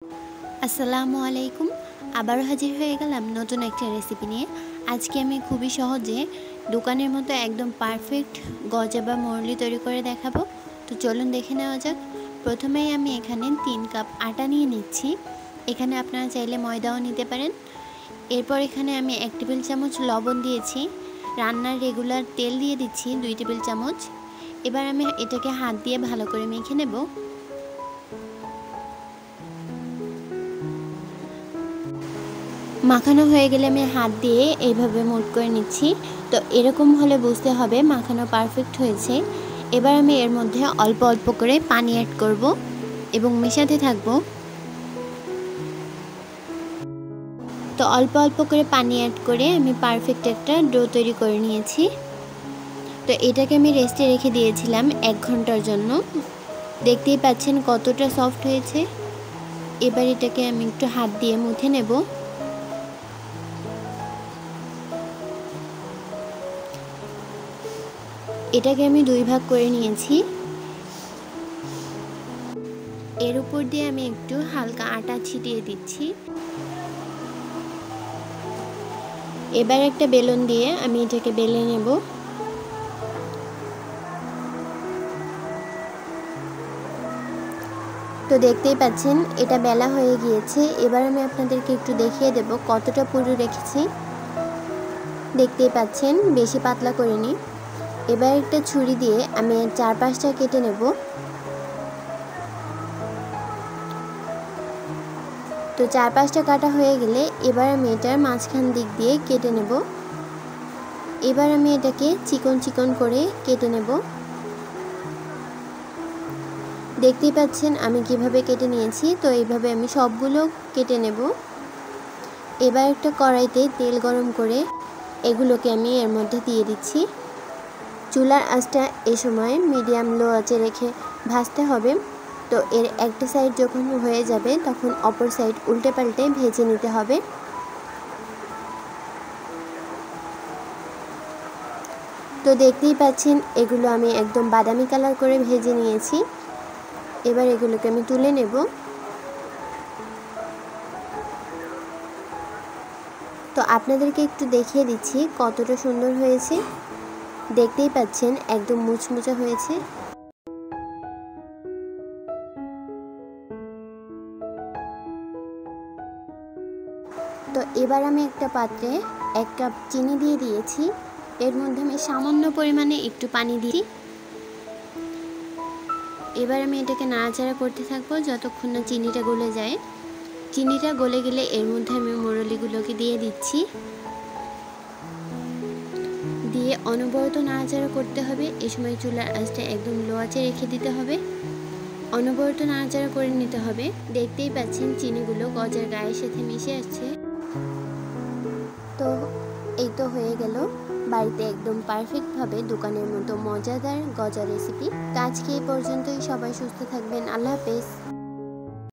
আসসালামু আলাইকুম। আবারও হাজির হয়ে গেলাম নতুন একটা রেসিপি নিয়ে। আজকে আমি খুবই সহজে দোকানের মতো একদম পারফেক্ট গজা বা মুরলি তৈরি করে দেখাবো। তো চলুন দেখে নেওয়া যাক। প্রথমেই আমি এখানে 3 কাপ আটা নিয়ে নিচ্ছি। এখানে আপনারা চাইলে ময়দাও নিতে পারেন। এরপর এখানে আমি 1 টেবিল চামচ লবণ দিয়েছি। রান্নার রেগুলার তেল দিয়ে দিচ্ছি 2 টেবিল চামচ। এবার আমি এটাকে হাত দিয়ে ভালো করে মেখে নেব। মাখানো হয়ে গেলে আমি হাত দিয়ে এইভাবে মুট করে নিচ্ছি। তো এরকম হলে বুঝতে হবে মাখানো পারফেক্ট হয়েছে। এবার আমি এর মধ্যে অল্প অল্প করে পানি অ্যাড করব এবং মেশাতে থাকব। তো অল্প অল্প করে পানি অ্যাড করে আমি পারফেক্ট একটা ডো তৈরি করে নিয়েছি। তো এটাকে আমি রেস্টে রেখে দিয়েছিলাম 1 ঘন্টার জন্য। দেখতেই পাচ্ছেন কতটা সফট হয়েছে। এবার এটাকে আমি একটু হাত দিয়ে মুথে নেব। এটাকে আমি 2 ভাগ করে নিয়েছি। এর উপর দিয়ে আমি একটু হালকা আটা ছিটিয়ে দিচ্ছি। এবার একটা বেলুন দিয়ে আমি এটাকে বেলে নেব। তো দেখতেই পাচ্ছেন এটা বেলা হয়ে গিয়েছে। এবার আমি আপনাদেরকে একটু দেখিয়ে দেব কতটা পুরু রেখেছি। দেখতেই পাচ্ছেন বেশি পাতলা করিনি। এবার একটা ছুরি দিয়ে আমি চারপাশটা কেটে নেব। তো চারপাশটা কাটা হয়ে গেলে এবার আমি এটার মাঝখান দিক দিয়ে কেটে নেব। এবার আমি এটাকে চিকন চিকন করে কেটে নেব। দেখতেই পাচ্ছেন আমি কিভাবে কেটে নিয়েছি। তো এইভাবে আমি সবগুলো কেটে নেব। এবার একটা কড়াইতে তেল গরম করে এগুলোকে আমি এর মধ্যে দিয়ে দিচ্ছি। চুলার আঁচটা এই সময় মিডিয়াম লো আঁচে রেখে ভাজতে হবে। তো এর একটা সাইড যখন হয়ে যাবে তখন অপর সাইড উল্টে পাল্টে ভেজে নিতে হবে। তো দেখতেই পাচ্ছেন এগুলো আমি একদম বাদামি কালার করে ভেজে নিয়েছি। এবার এগুলোকে আমি তুলে নেব। তো আপনাদেরকে একটু দেখিয়ে দিচ্ছি কতটা সুন্দর হয়েছে। দেখতেই পাচ্ছেন একদম মুচমুচে হয়েছে। তো এবার আমি একটা পাত্রে 1 কাপ চিনি দিয়ে দিয়েছি। এর মধ্যে আমি সামান্য পরিমাণে একটু পানি দিই। এবার আমি এটাকে নাড়াচাড়া করতে থাকবো যতক্ষণ না চিনিটা গলে যায়। চিনিটা গলে গেলে এর মধ্যে আমি মুরলিগুলোকে দিয়ে দিচ্ছি। দিয়ে অনবরত নাড়াচাড়া করতে হবে। এই সময় চুলার আঁচটা একদম লো আঁচে রেখে দিতে হবে। অনবরত নাড়াচাড়া করে নিতে হবে। দেখতেই পাচ্ছেন চিনিগুলো গজার গায়ের সাথে মিশে আসছে। তো এই তো হয়ে গেল বাড়িতে একদম পারফেক্টভাবে দোকানের মতো মজাদার গজা রেসিপি। তো আজকে এই পর্যন্তই। সবাই সুস্থ থাকবেন। আল্লাহ হাফেজ।